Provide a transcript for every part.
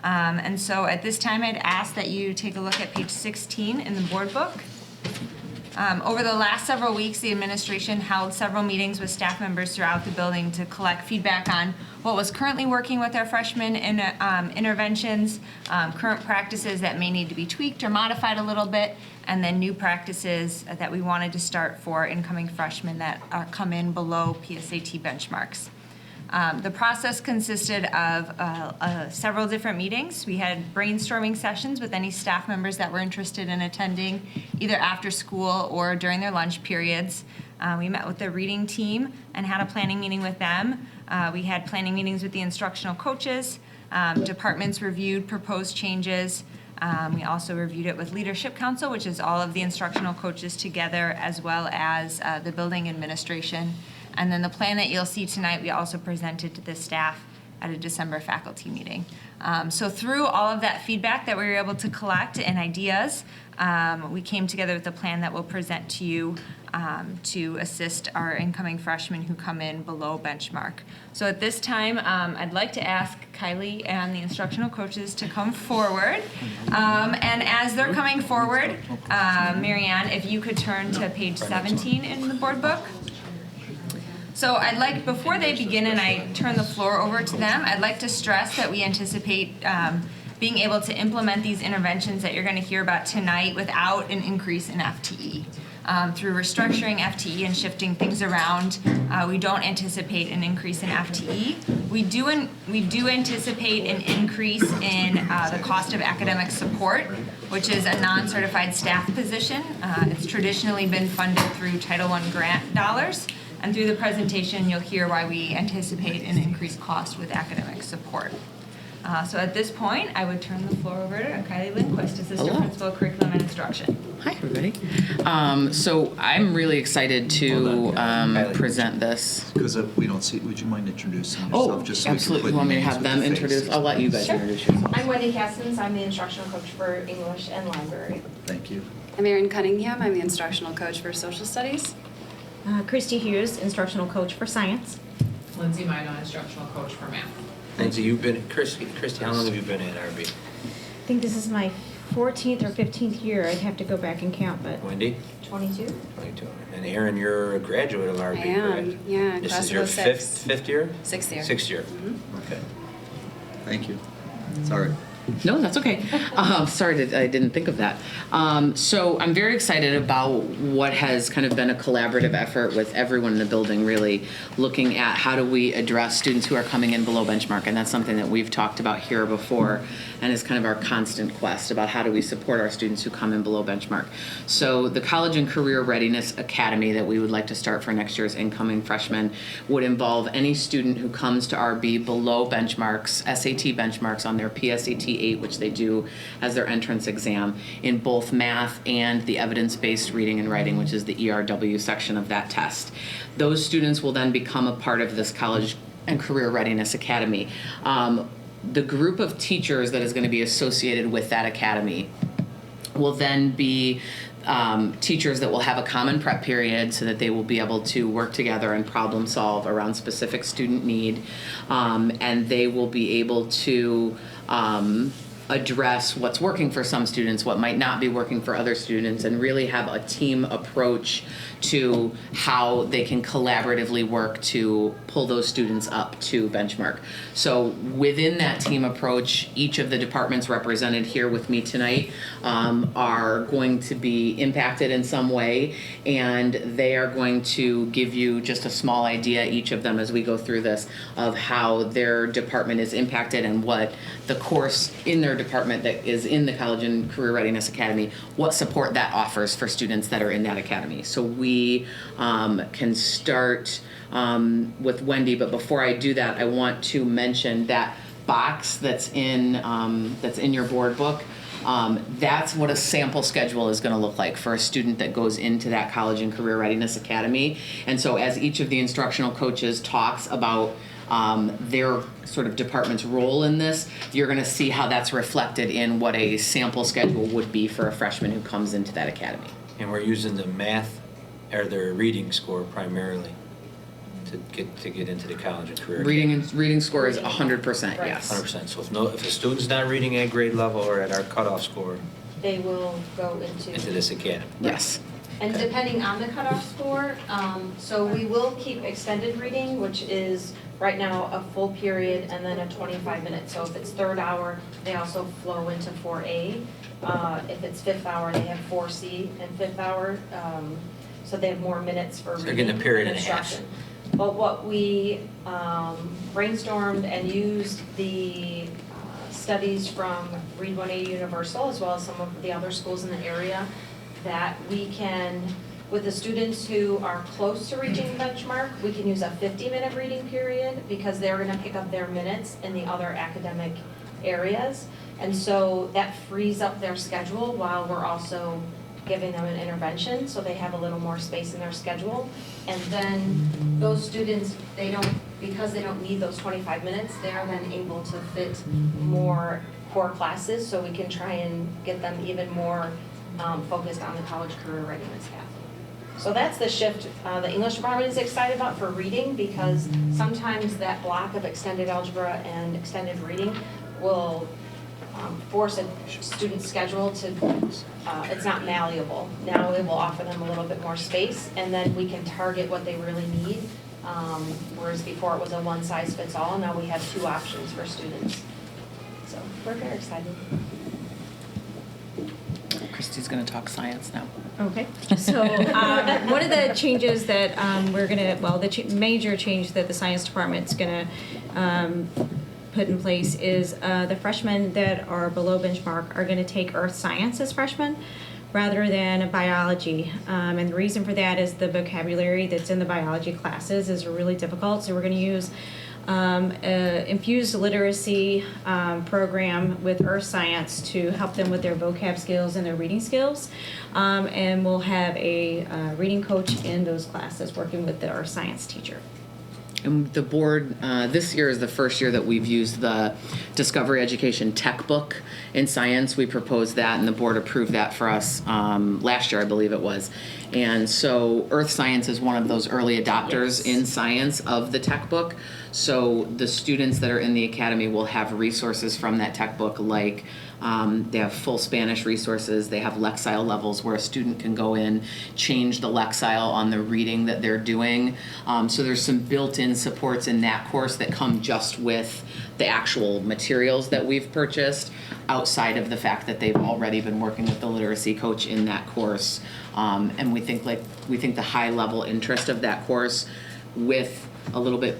And so at this time, I'd ask that you take a look at page 16 in the board book. Over the last several weeks, the administration held several meetings with staff members throughout the building to collect feedback on what was currently working with our freshmen in interventions, current practices that may need to be tweaked or modified a little bit, and then new practices that we wanted to start for incoming freshmen that come in below PSAT benchmarks. The process consisted of several different meetings. We had brainstorming sessions with any staff members that were interested in attending, either after school or during their lunch periods. We met with the reading team and had a planning meeting with them. We had planning meetings with the instructional coaches. Departments reviewed proposed changes. We also reviewed it with Leadership Council, which is all of the instructional coaches together, as well as the building administration. And then the plan that you'll see tonight, we also presented to the staff at a December faculty meeting. So through all of that feedback that we were able to collect and ideas, we came together with a plan that we'll present to you to assist our incoming freshmen who come in below benchmark. So at this time, I'd like to ask Kylie and the instructional coaches to come forward. And as they're coming forward, Marianne, if you could turn to page 17 in the board book. So I'd like, before they begin and I turn the floor over to them, I'd like to stress that we anticipate being able to implement these interventions that you're going to hear about tonight without an increase in FTE. Through restructuring FTE and shifting things around, we don't anticipate an increase in FTE. We do anticipate an increase in the cost of academic support, which is a non-certified staff position. It's traditionally been funded through Title I grant dollars. And through the presentation, you'll hear why we anticipate an increased cost with academic support. So at this point, I would turn the floor over to Kylie Lindquist, Assistant Principal, Curriculum and Instruction. Hi, everybody. So I'm really excited to present this. Because we don't see, would you mind introducing yourself? Just so absolutely. You want me to have them introduce? I'll let you guys introduce yourselves. I'm Wendy Castens. I'm the instructional coach for English and Library. Thank you. I'm Erin Cunningham. I'm the instructional coach for social studies. Christy Hughes, instructional coach for science. Lindsay Mina, instructional coach for math. Lindsay, Christy, how long have you been at RB? I think this is my 14th or 15th year. I'd have to go back and count, but Wendy? 22. 22. And Erin, you're a graduate of RB, I am, correct? yeah. This class is your of 06. fifth year? Sixth year. Sixth year. Mm-hmm. Okay. Thank you. Sorry. No, that's okay. Sorry, I didn't think of that. So I'm very excited about what has kind of been a collaborative effort with everyone in the building, really looking at how do we address students who are coming in below benchmark. And that's something that we've talked about here before and is kind of our constant quest about how do we support our students who come in below benchmark. So the College and Career Readiness Academy that we would like to start for next year's incoming freshmen would involve any student who comes to RB below benchmarks, SAT benchmarks on their PSAT 8, which they do as their entrance exam in both math and the evidence-based reading and writing, which is the ERW section of that test. Those students will then become a part of this College and Career Readiness Academy. The group of teachers that is going to be associated with that academy will then be teachers that will have a common prep period so that they will be able to work together and problem solve around specific student need, and they will be able to address what's working for some students, what might not be working for other students, and really have a team approach to how they can collaboratively work to pull those students up to benchmark. So within that team approach, each of the departments represented here with me tonight are going to be impacted in some way, and they are going to give you just a small idea, each of them as we go through this, of how their department is impacted and what the course in their department that is in the College and Career Readiness Academy, what support that offers for students that are in that academy. So we can start with Wendy, but before I do that, I want to mention that box that's in your board book. That's what a sample schedule is going to look like for a student that goes into that College and Career Readiness Academy. And so as each of the instructional coaches talks about their sort of department's role in this, you're going to see how that's reflected in what a sample schedule would be for a freshman who comes into that academy. And we're using the math or their reading score primarily. to get into the college and career. Reading score is 100%, Right. yes. 100%. So if a student's not reading at grade level or at our cutoff score, They will go into this academy. Yes. And depending on the cutoff score, so we will keep extended reading, which is right now a full period and then a 25-minute. So if it's third hour, they also flow into 4A. If it's fifth hour, they have 4C and fifth hour. So they have more minutes for So they're reading getting a period and and a half. instruction. But what we brainstormed and used the studies from Read 180 Universal, as well as some of the other schools in the area, that we can, with the students who are close to reaching benchmark, we can use a 50-minute reading period because they're gonna pick up their minutes in the other academic areas. And so that frees up their schedule while we're also giving them an intervention, so they have a little more space in their schedule. And then those students, because they don't need those 25 minutes, they are then able to fit more core classes, so we can try and get them even more focused on the college career readiness path. So that's the shift the English department is excited about for reading, because sometimes that block of extended algebra and extended reading will force a student's schedule to, it's not malleable. Now it will offer them a little bit more space, and then we can target what they really need. Whereas before it was a one-size-fits-all, now we have 2 options for students. So we're very excited. Christy's going to talk science now. Okay, so one of the changes that major change that the science department's gonna put in place is the freshmen that are below benchmark are gonna take earth science as freshmen rather than biology. And the reason for that is the vocabulary that's in the biology classes is really difficult, so we're gonna use infused literacy program with earth science to help them with their vocab skills and their reading skills. And we'll have a reading coach in those classes working with the earth science teacher. And the board, this year is the first year that we've used the Discovery Education tech book in science. We proposed that and the board approved that for us last year, I believe it was. And so earth science is one of those early adopters in science of the tech book. So the students that are in the academy will have resources from that tech book, like they have full Spanish resources, they have Lexile levels where a student can go in, change the Lexile on the reading that they're doing. So there's some built-in supports in that course that come just with the actual materials that we've purchased, outside of the fact that they've already been working with the literacy coach in that course. And we think the high level interest of that course with a little bit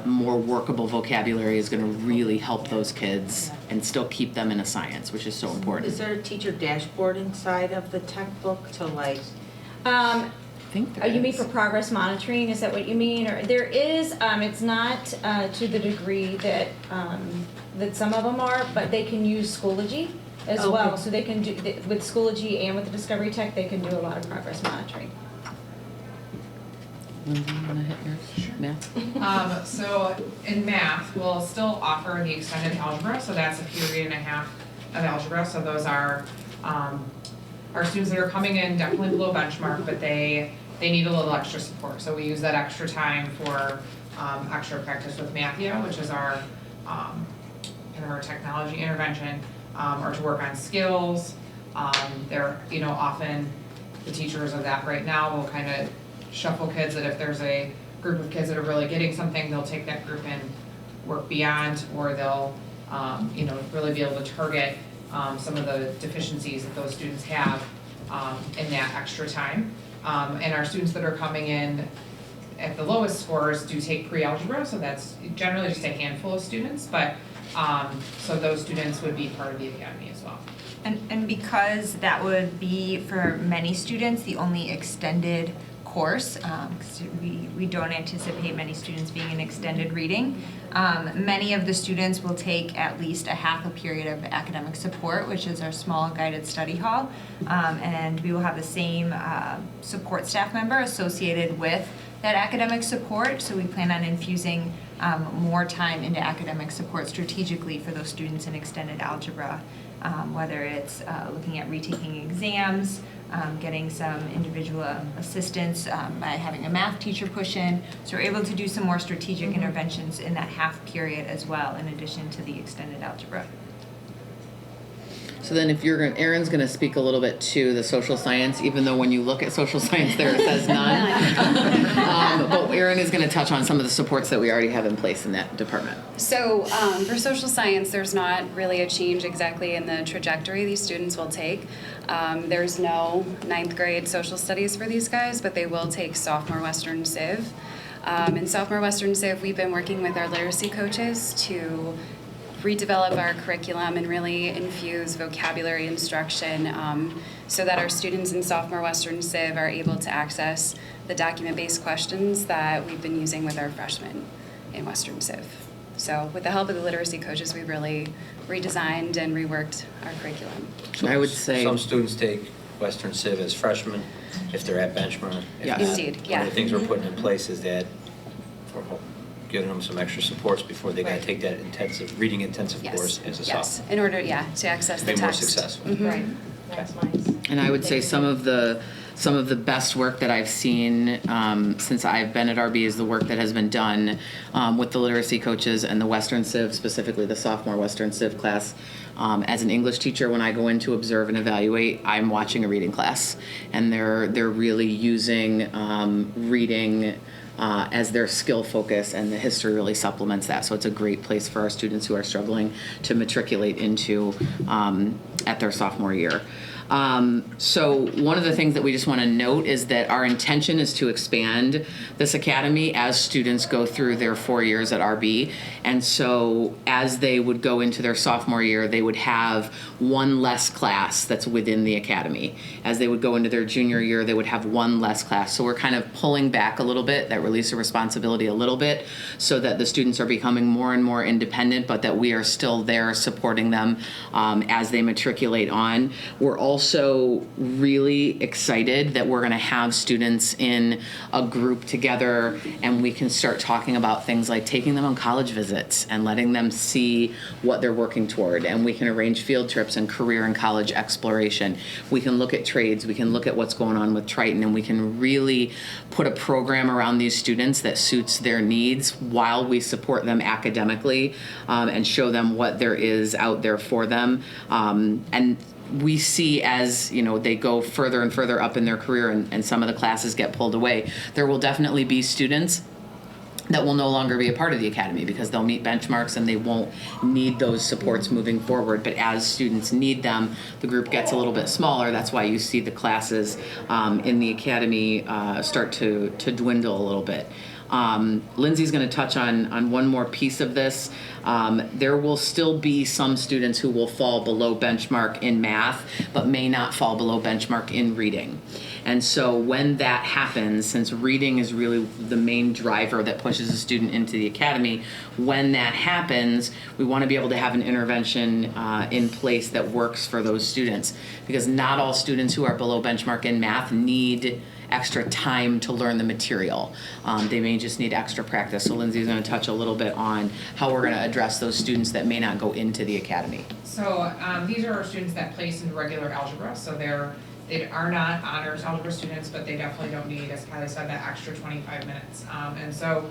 more workable vocabulary is going to really help those kids and still keep them in a science, which is so important. Is there a teacher dashboard inside of the tech book to like? I think there You mean is. for progress monitoring, is that what you mean? Or there is, it's not to the degree that that some of them are, but they can use Schoology as Okay. well. So they can do, with Schoology and with the Discovery Tech, they can do a lot of progress monitoring. Lindsay, you wanna hit yours? Math? So in math, we'll still offer the extended algebra, so that's a period and a half of algebra. So those are our students that are coming in definitely below benchmark, but they need a little extra support. So we use that extra time for extra practice with Mathia, which is our kind of our technology intervention, or to work on skills. They're, often the teachers of that right now will kind of shuffle kids, that if there's a group of kids that are really getting something, they'll take that group and work beyond, or they'll, really be able to target some of the deficiencies that those students have in that extra time. And our students that are coming in at the lowest scores do take pre-algebra, so that's generally just a handful of students, but so those students would be part of the academy as well. And because that would be for many students, the only extended course, because we don't anticipate many students being in extended reading. Many of the students will take at least a half a period of academic support, which is our small guided study hall. And we will have the same support staff member associated with that academic support. So we plan on infusing more time into academic support strategically for those students in extended algebra, whether it's looking at retaking exams, getting some individual assistance by having a math teacher push in. So we're able to do some more strategic interventions in that half period as well, in addition to the extended algebra. So then if Erin's going to speak a little bit to the social science, even though when you look at social science there it says none. But Erin is going to touch on some of the supports that we already have in place in that department. So for social science, there's not really a change exactly in the trajectory these students will take. There's no 9th grade social studies for these guys, but they will take sophomore Western Civ. In sophomore Western Civ, we've been working with our literacy coaches to redevelop our curriculum and really infuse vocabulary instruction so that our students in sophomore Western Civ are able to access the document-based questions that we've been using with our freshmen in Western Civ. So with the help of the literacy coaches, we've really redesigned and reworked our curriculum. So I would say some students take Western Civ as freshmen if they're at benchmark. If Yes. not, Indeed, One yeah. of the things we're putting in place is that we're giving them some extra supports before they got to Right. take that reading intensive Yes. course as a Yes, sophomore. in order, to access To the be more text. successful. Mhm. Right, that's nice. And I would say some of the best work that I've seen since I've been at RB is the work that has been done with the literacy coaches and the Western Civ, specifically the sophomore Western Civ class. As an English teacher, when I go in to observe and evaluate, I'm watching a reading class, and they're really using reading as their skill focus, and the history really supplements that. So it's a great place for our students who are struggling to matriculate into at their sophomore year. So one of the things that we just want to note is that our intention is to expand this academy as students go through their 4 years at RB. And so as they would go into their sophomore year, they would have one less class that's within the academy. As they would go into their junior year, they would have one less class. So we're kind of pulling back a little bit, that release of responsibility a little bit, so that the students are becoming more and more independent, but that we are still there supporting them as they matriculate on. We're also really excited that we're going to have students in a group together, and we can start talking about things like taking them on college visits and letting them see what they're working toward. And we can arrange field trips and career and college exploration. We can look at trades. We can look at what's going on with Triton, and we can really put a program around these students that suits their needs while we support them academically and show them what there is out there for them. And we see, as they go further and further up in their career, and some of the classes get pulled away, there will definitely be students that will no longer be a part of the academy because they'll meet benchmarks and they won't need those supports moving forward. But as students need them, the group gets a little bit smaller. That's why you see the classes in the academy start to dwindle a little bit. Lindsay's going to touch on one more piece of this. There will still be some students who will fall below benchmark in math, but may not fall below benchmark in reading. And so when that happens, since reading is really the main driver that pushes a student into the academy, when that happens, we want to be able to have an intervention in place that works for those students, because not all students who are below benchmark in math need extra time to learn the material. They may just need extra practice. So Lindsay's going to touch a little bit on how we're going to address those students that may not go into the academy. So these are our students that place into regular algebra. So they are not honors algebra students, but they definitely don't need, as Kylie said, that extra 25 minutes. And so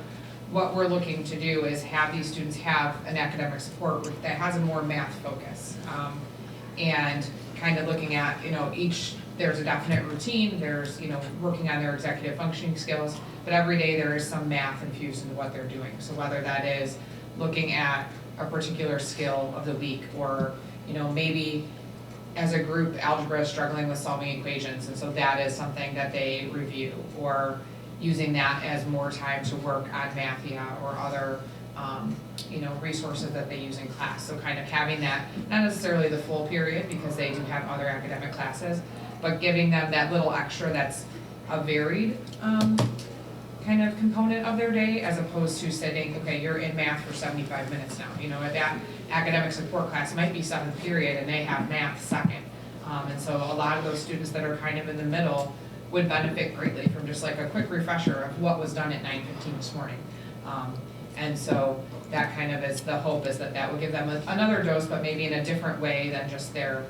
what we're looking to do is have these students have an academic support that has a more math focus. And kind of looking at, there's a definite routine, there's, working on their executive functioning skills, but every day there is some math infused into what they're doing. So whether that is looking at a particular skill of the week, or, maybe as a group, algebra is struggling with solving equations, and so that is something that they review, or using that as more time to work on Mathia or other resources that they use in class. So kind of having that, not necessarily the full period because they do have other academic classes, but giving them that little extra that's a varied kind of component of their day, as opposed to sitting, okay, you're in math for 75 minutes now. That academic support class might be 7th period and they have math second. And so a lot of those students that are kind of in the middle would benefit greatly from just like a quick refresher of what was done at 9:15 this morning. And so that kind of is, the hope is that that would give them another dose, but maybe in a different way than just their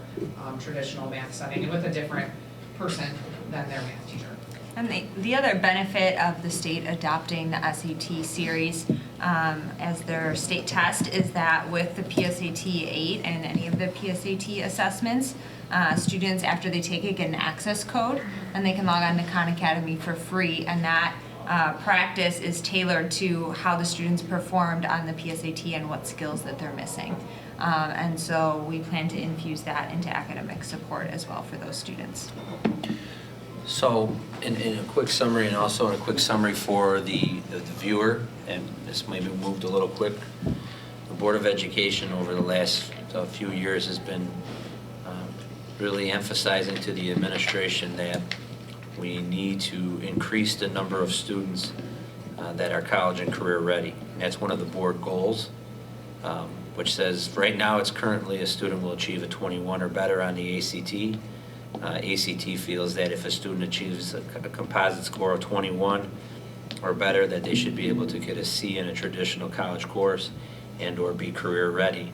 traditional math setting, and with a different person than their math teacher. And the other benefit of the state adopting the SAT series as their state test is that with the PSAT 8 and any of the PSAT assessments, students, after they take it, get an access code, and they can log on to Khan Academy for free, and that practice is tailored to how the students performed on the PSAT and what skills that they're missing. And so we plan to infuse that into academic support as well for those students. So, in a quick summary, and also in a quick summary for the viewer, and this maybe moved a little quick, the Board of Education over the last few years has been really emphasizing to the administration that we need to increase the number of students that are college and career ready. And that's one of the board goals, which says right now it's currently a student will achieve a 21 or better on the ACT. ACT feels that if a student achieves a composite score of 21 or better, that they should be able to get a C in a traditional college course and or be career ready.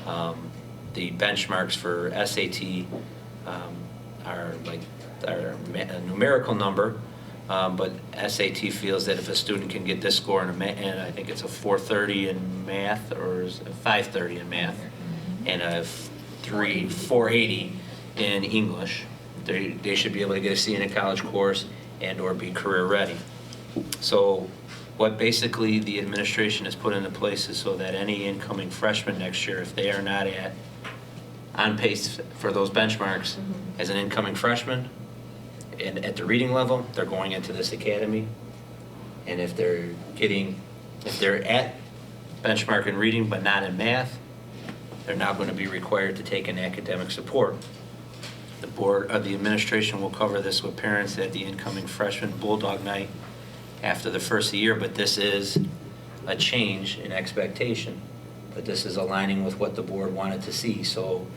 The benchmarks for SAT are a numerical number, but SAT feels that if a student can get this score and I think it's a 430 in math or a 530 in math and a 480 in English, they should be able to get a C in a college course and or be career ready. So what basically the administration has put into place is so that any incoming freshman next year, if they are not on pace for those benchmarks as an incoming freshman and at the reading level, they're going into this academy. And if they're at benchmark in reading but not in math, they're now going to be required to take an academic support. The board of the administration will cover this with parents at the incoming freshman Bulldog Night after the first year, but this is a change in expectation. But this is aligning with what the board wanted to see. So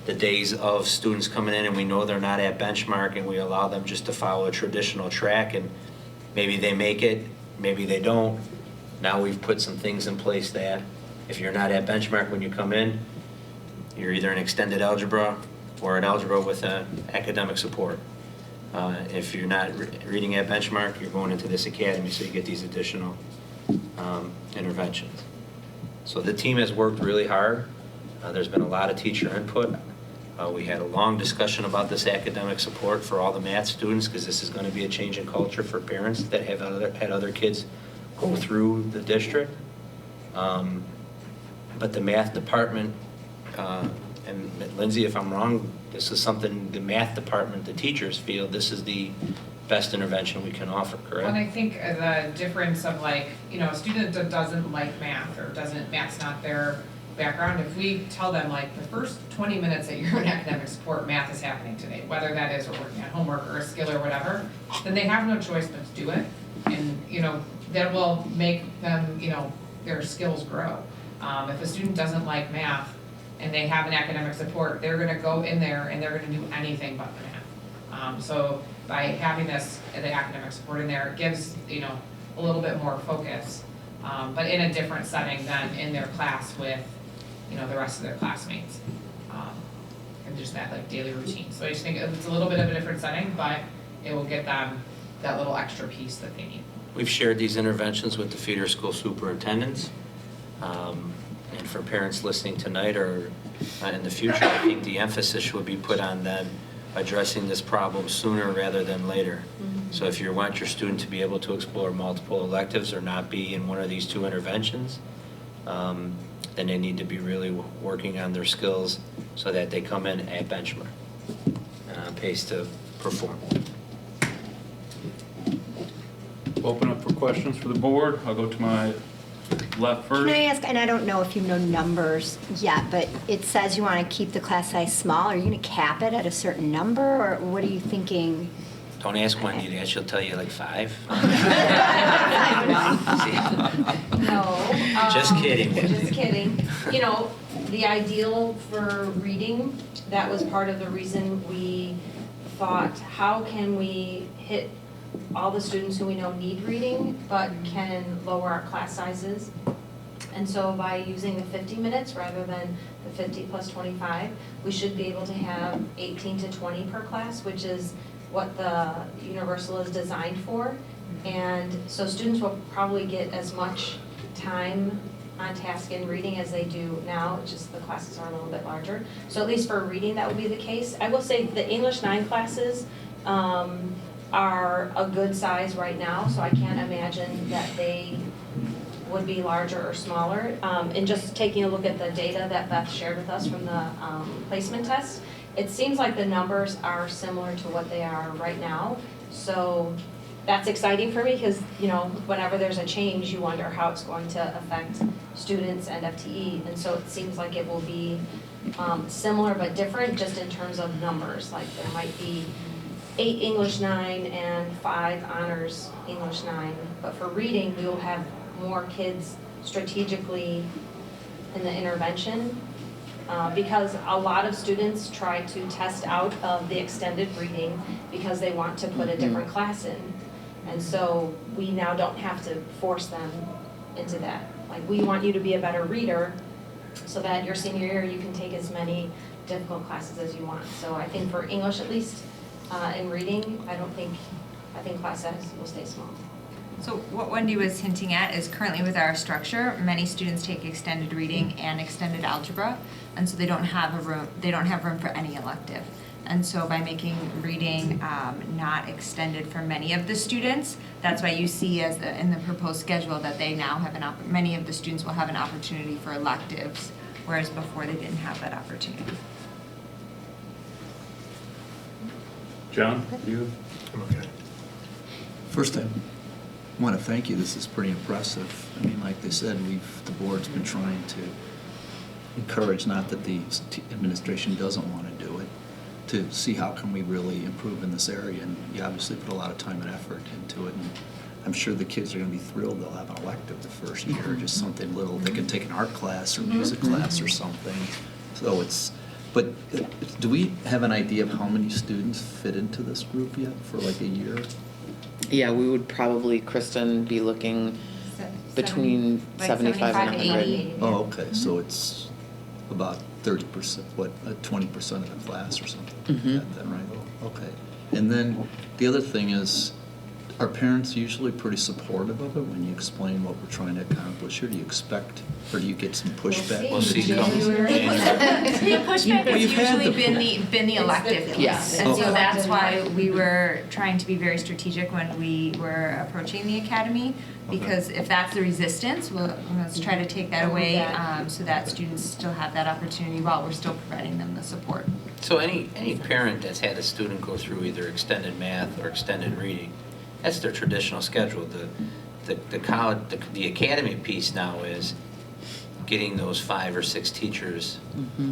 the days of students coming in and we know they're not at benchmark and we allow them just to follow a traditional track and maybe they make it, maybe they don't. Now we've put some things in place that if you're not at benchmark when you come in, you're either in extended algebra or an algebra with academic support. If you're not reading at benchmark, you're going into this academy, so you get these additional interventions. So the team has worked really hard. There's been a lot of teacher input. We had a long discussion about this academic support for all the math students because this is going to be a change in culture for parents that have had other kids go through the district. But the math department, and Lindsay, if I'm wrong, this is something the math department, the teachers feel this is the best intervention we can offer, correct? Well, and I think the difference of a student that doesn't like math or math's not their background, if we tell them the first 20 minutes that you're in academic support, math is happening today, whether that is we're working on homework or a skill or whatever, then they have no choice but to do it. And, that will make them, their skills grow. If a student doesn't like math and they have an academic support, they're gonna go in there and they're gonna do anything but the math. So by having the academic support in there, it gives, a little bit more focus, but in a different setting than in their class with, the rest of their classmates. And just that daily routine. So I just think it's a little bit of a different setting, but it will get them that little extra piece that they need. We've shared these interventions with the feeder school superintendents. And for parents listening tonight or in the future, I think the emphasis would be put on them addressing this problem sooner rather than later. So if you want your student to be able to explore multiple electives or not be in one of these two interventions, then they need to be really working on their skills so that they come in at benchmark and on pace to perform. Open up for questions for the board. I'll go to my left first. Can I ask, and I don't know if you know numbers yet, but it says you want to keep the class size small. Are you going to cap it at a certain number, or what are you thinking? Don't ask Wendy, she'll tell you 5. No. Just kidding. Just kidding. The ideal for reading, that was part of the reason we thought, how can we hit all the students who we know need reading, but can lower our class sizes. And so by using the 50 minutes rather than the 50 plus 25, we should be able to have 18 to 20 per class, which is what the Universal is designed for. And so students will probably get as much time on task in reading as they do now, it's just the classes are a little bit larger. So at least for reading, that would be the case. I will say the English 9 classes are a good size right now, so I can't imagine that they would be larger or smaller. And just taking a look at the data that Beth shared with us from the placement test, it seems like the numbers are similar to what they are right now. So that's exciting for me because, you know, whenever there's a change, you wonder how it's going to affect students and FTE. And so it seems like it will be similar but different just in terms of numbers. Like there might be 8 English 9 and 5 honors English 9. But for reading, we will have more kids strategically in the intervention because a lot of students try to test out of the extended reading because they want to put a different class in. And so we now don't have to force them into that. Like, we want you to be a better reader so that your senior year you can take as many difficult classes as you want. So I think for English at least, in reading, I think class size will stay small. So what Wendy was hinting at is currently with our structure, many students take extended reading and extended algebra, and so they don't have room for any elective. And so by making reading not extended for many of the students, that's why you see in the proposed schedule that they now have many of the students will have an opportunity for electives, whereas before they didn't have that opportunity. John, you? Okay. First, I want to thank you. This is pretty impressive. I mean, like they said, the board's been trying to encourage, not that the administration doesn't want to do it, to see how can we really improve in this area. And you obviously put a lot of time and effort into it. And I'm sure the kids are going to be thrilled they'll have an elective the first year, just something little. They can take an art class or music class or something. So but do we have an idea of how many students fit into this group yet for like a year? Yeah, we would probably, Kristen, be looking between 75 and 100. 80. Oh, okay, so it's about 30%, 20% of the class or something like that, then, right? Oh, okay. And then the other thing is, are parents usually pretty supportive of it when you explain what we're trying to accomplish, or do you expect, or do you get some pushback? We'll see. The pushback Well, has you've had usually the- been the elective piece. Yes. And so Okay. that's why we were trying to be very strategic when we were approaching the academy, because if that's the resistance, let's try to take that away so that students still have that opportunity while we're still providing them the support. So any parent that's had a student go through either extended math or extended reading, that's their traditional schedule. The academy piece now is getting those 5 or 6 teachers,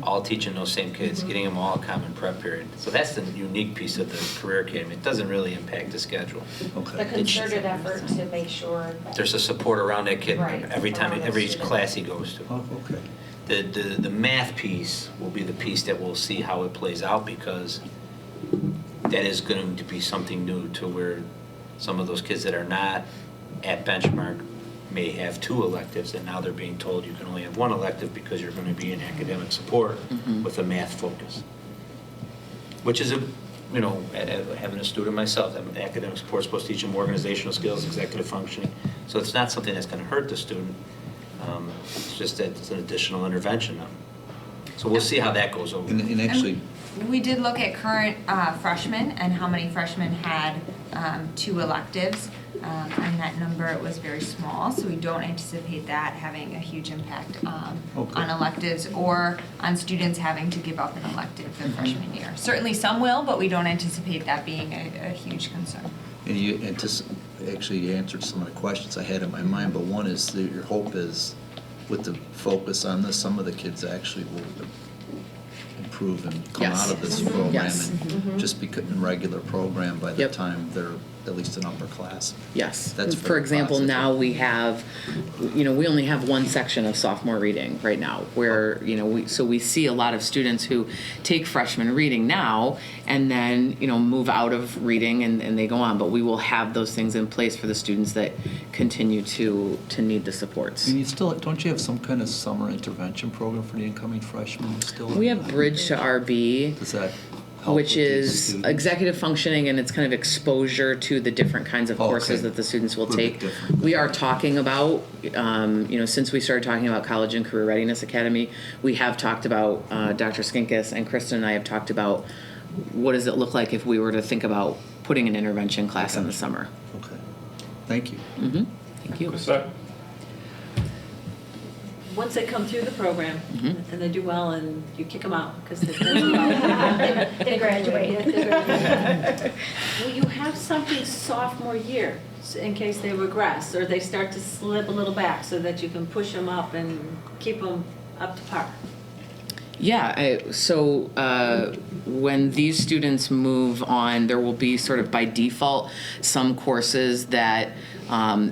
all teaching those same kids, getting them all a common prep period. So that's the unique piece of the career academy. It doesn't really impact the schedule. The Okay. concerted effort to make sure. There's a support around that kid Right, every time, around that every student. class he goes to. Oh, okay. The math piece will be the piece that we'll see how it plays out, because that is going to be something new to where some of those kids that are not at benchmark may have 2 electives, and now they're being told you can only have 1 elective because you're going to be in academic support with a math focus. Which is having a student myself, academic support is supposed to teach them organizational skills, executive functioning. So it's not something that's going to hurt the student. It's just that it's an additional intervention now. So we'll see how that goes over. And actually, We did look at current freshmen and how many freshmen had 2 electives, and that number was very small, so we don't anticipate that having a huge impact Okay. on electives or on students having to give up an elective their freshman year. Certainly some will, but we don't anticipate that being a huge concern. and you answered some of the questions I had in my mind, but one is that your hope is, with the focus on this, some of the kids actually will improve and come Yes. out of this program Yes. and just become in regular program by the Yep. time they're at least an upper class. Yes. That's For very example, positive. now we have, we only have one section of sophomore reading right now where, we see a lot of students who take freshman reading now and then, move out of reading and they go on. But we will have those things in place for the students that continue to need the supports. And don't you have some kind of summer intervention program for the incoming freshmen still? We have Bridge to RB. Does that help Which with these is students? executive functioning, and it's kind of exposure to the different kinds of Oh, courses okay. that the students will A little bit take. different. We are talking about, since we started talking about College and Career Readiness Academy, we have talked about, Dr. Skinkis and Kristen and I have talked about what does it look like if we were to think about putting an intervention class in the summer. Okay. Thank you. Mm-hmm. Thank you. What's that? Once they come through the program Mhm. and they do well and you kick them out because they've done well. They graduate. Will you have something sophomore year in case they regress or they start to slip a little back so that you can push them up and keep them up to par? Yeah, when these students move on, there will be sort of by default some courses that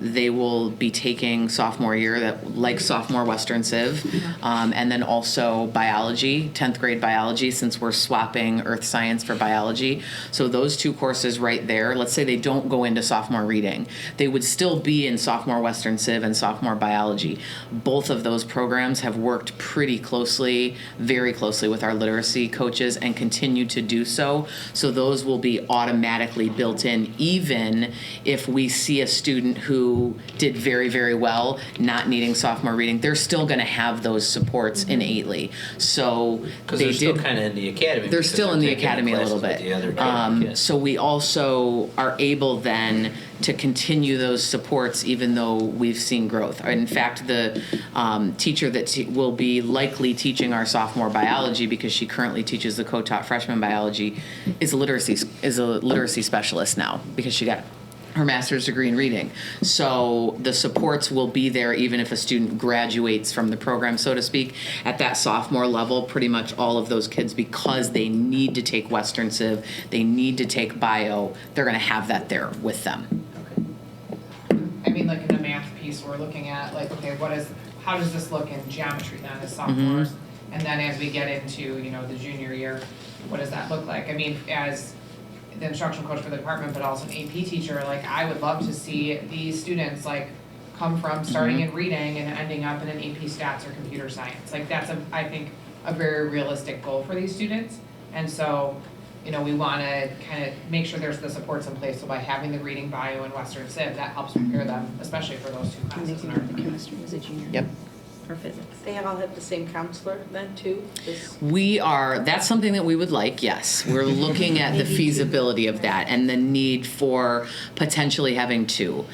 they will be taking sophomore year, that like sophomore Western Civ, and then also biology, 10th grade biology, since we're swapping earth science for biology. So those two courses right there, let's say they don't go into sophomore reading, they would still be in sophomore Western Civ and sophomore biology. Both of those programs have worked pretty closely, very closely with our literacy coaches and continue to do so. So those will be automatically built in, even if we see a student who did very, very well, not needing sophomore reading, they're still going to have those supports innately. So Because they they're still did. kind of in the academy. They're because still in the taking academy a little classes bit. with the other kids. So we also are able then to continue those supports even though we've seen growth. In fact, the teacher that will be likely teaching our sophomore biology, because she currently teaches the co-taught freshman biology, is a literacy specialist now because she got her master's degree in reading. So the supports will be there even if a student graduates from the program, so to speak. At that sophomore level, pretty much all of those kids, because they need to take Western Civ, they need to take bio, they're going to have that there with them. I mean, like in the math piece, we're looking at like, okay, how does this look in geometry then as sophomores? And then as we get into, the junior year, what does that look like? I mean, as the instructional coach for the department, but also an AP teacher, like I would love to see these students like come from starting in reading and ending up in an AP stats or computer science. Like that's I think a very realistic goal for these students. And so, we want to kind of make sure there's the supports in place. So by having the reading, bio, and Western Civ, that helps prepare them, especially for those two And they classes can in do our the chemistry as a junior. Yep. Or physics. They all have the same counselor then too? That's something that we would like, yes. We're looking at the feasibility of that and the need for potentially having two.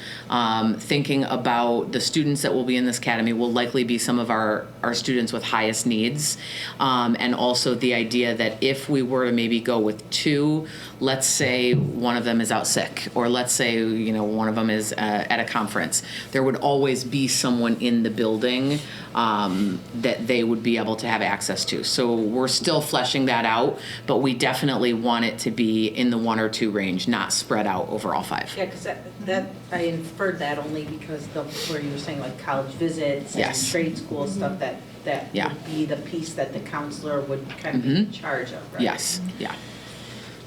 Thinking about the students that will be in this academy will likely be some of our students with highest needs. And also the idea that if we were to maybe go with two, let's say one of them is out sick, or let's say, one of them is at a conference, there would always be someone in the building that they would be able to have access to. So we're still fleshing that out, but we definitely want it to be in the 1 or 2 range, not spread out over all 5. Yeah, because that I inferred that only because where you were saying like college visits and Yes. trade school stuff, that Yeah. would be the piece that the counselor would kind of be in charge of, right? Yes, yeah.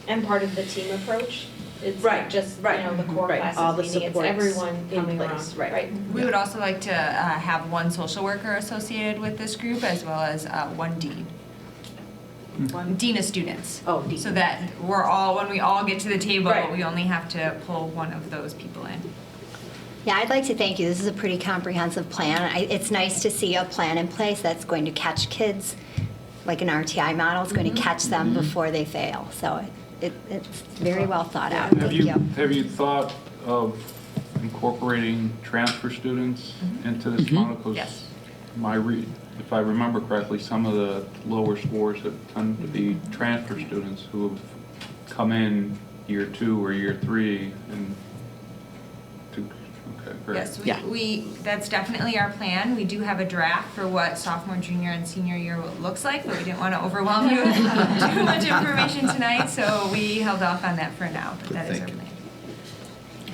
And part of the team approach, it's Right, not just, right, the core right, all classes the meeting, it's supports everyone in coming place, around, right. We would also like to have one social worker associated with this group, as well as one dean. Dean of students. Oh, dean. So that when we all get to the table, Right. we only have to pull one of those people in. Yeah, I'd like to thank you. This is a pretty comprehensive plan. It's nice to see a plan in place that's going to catch kids, like an RTI model. It's going to catch them before they fail. So it's very well thought out. Have Thank you, you. have you thought of incorporating transfer students into this model? 'Cause Yes. if I remember correctly, some of the lower scores have tended to be transfer students who have come in year 2 or year 3 and okay, great. Yes, Yeah. that's definitely our plan. We do have a draft for what sophomore, junior, and senior year looks like, but we didn't want to overwhelm you with too much information tonight, so we held off on that for now, but that is our Thank you. plan.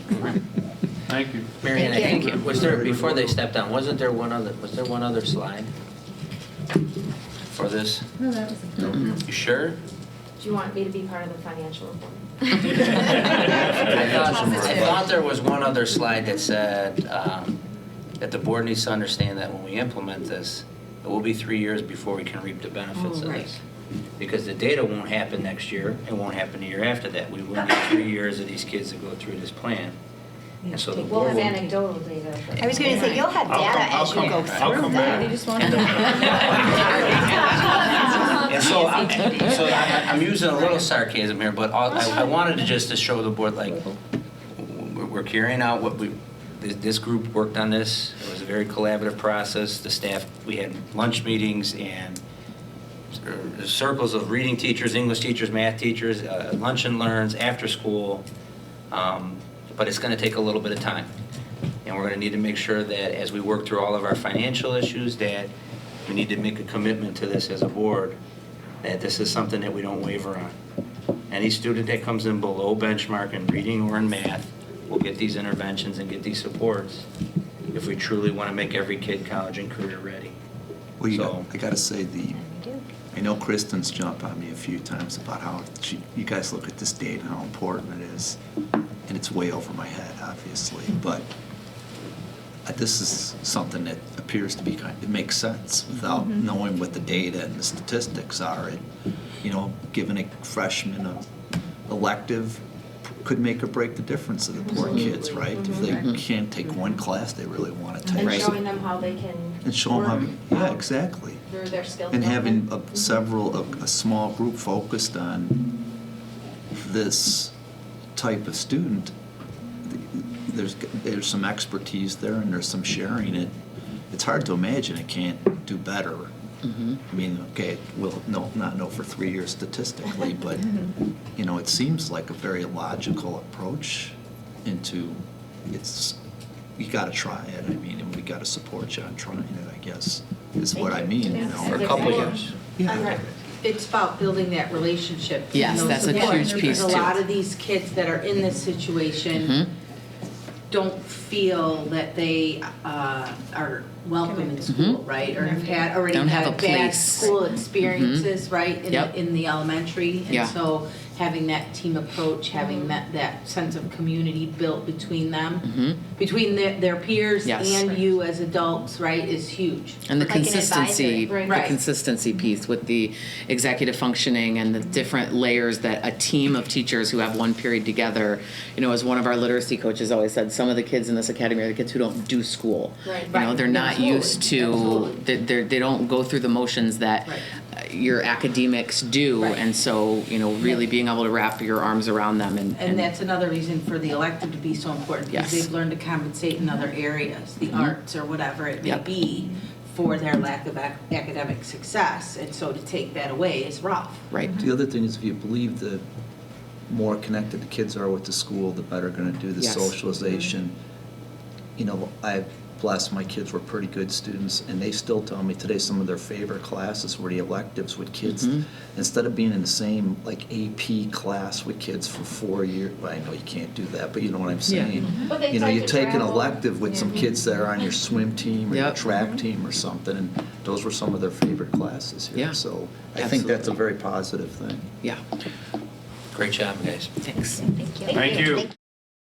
Thank you. Marion, I Thank think, was there, before they stepped down, was there one other slide for this? No, that was You sure? Do you want me to be part of the financial report? I thought there was one other slide that said that the board needs to understand that when we implement this, it will be 3 years before we can reap the benefits of this. Because the data won't happen next year, it won't happen the year after that. We will need 3 years of these kids to go through this plan. And so the We'll board have will. anecdotal data. but- I was going to say, you'll have data as you go through that. They just wanted And so I'm using a little sarcasm here, but I wanted to just to show the board, like, we're carrying out what this group worked on this. It was a very collaborative process. The staff, we had lunch meetings and circles of reading teachers, English teachers, math teachers, lunch and learns, after school. But it's going to take a little bit of time. And we're going to need to make sure that as we work through all of our financial issues, that we need to make a commitment to this as a board, that this is something that we don't waver on. Any student that comes in below benchmark in reading or in math will get these interventions and get these supports if we truly want to make every kid college and career ready. Well, I gotta say, I know Kristen's jumped on me a few times about how you guys look at this data and how important it is. And it's way over my head, obviously, but this is something that appears to be it makes sense without knowing what the data and the statistics are. And, giving a freshman an elective could make or break the difference of the poor kids, right? If they can't take one class they really want to take. And showing them how they can. And show them how, exactly. Through their skills. And having development. a small group focused on this type of student, there's some expertise there and there's some sharing. It's hard to imagine it can't do better. I mean, okay, we'll not know for 3 years statistically, but it seems like a very logical approach into you got to try it. I mean, and we got to support you on trying it, I guess, is what I mean. For a couple of years. Yeah. It's about building that relationship. and Yes, those that's a supports, huge piece, because a too. lot of these kids that are in this situation don't feel that they are welcome in school, right? Or have already Don't have had a bad place. school experiences, right? Yep. In the elementary. Yeah. And so having that team approach, having that sense of community built between them, between their peers Yes. and you as adults, right, is huge. And the Like an consistency, advisor. Right. the consistency piece with the executive functioning and the different layers that a team of teachers who have one period together, as one of our literacy coaches always said, some of the kids in this academy are the kids who don't do school. Right. They're not Absolutely. used to, Absolutely. they don't go through the motions that your academics do. Right. And so, really being able to wrap your arms around them And that's another reason for the elective to be so important, because Yes. they've learned to compensate in other areas, the arts or whatever it may Yep. be, for their lack of academic success. And so to take that away is rough. right. The other thing is, if you believe the more connected the kids are with the school, the better going to do the Yes. socialization. I bless my kids were pretty good students, and they still tell me today some of their favorite classes were the electives with kids. Instead of being in the same AP class with kids for 4 years, well, I know you can't do that, but you know what I'm saying. But they You take take an travel. elective with some kids that are on your swim team or your Yep. track team or something, and those were some of their favorite classes here. Yeah. So I think that's a Absolutely. very positive thing. Yeah. Great job, guys. Thanks. Thank you. Thank you.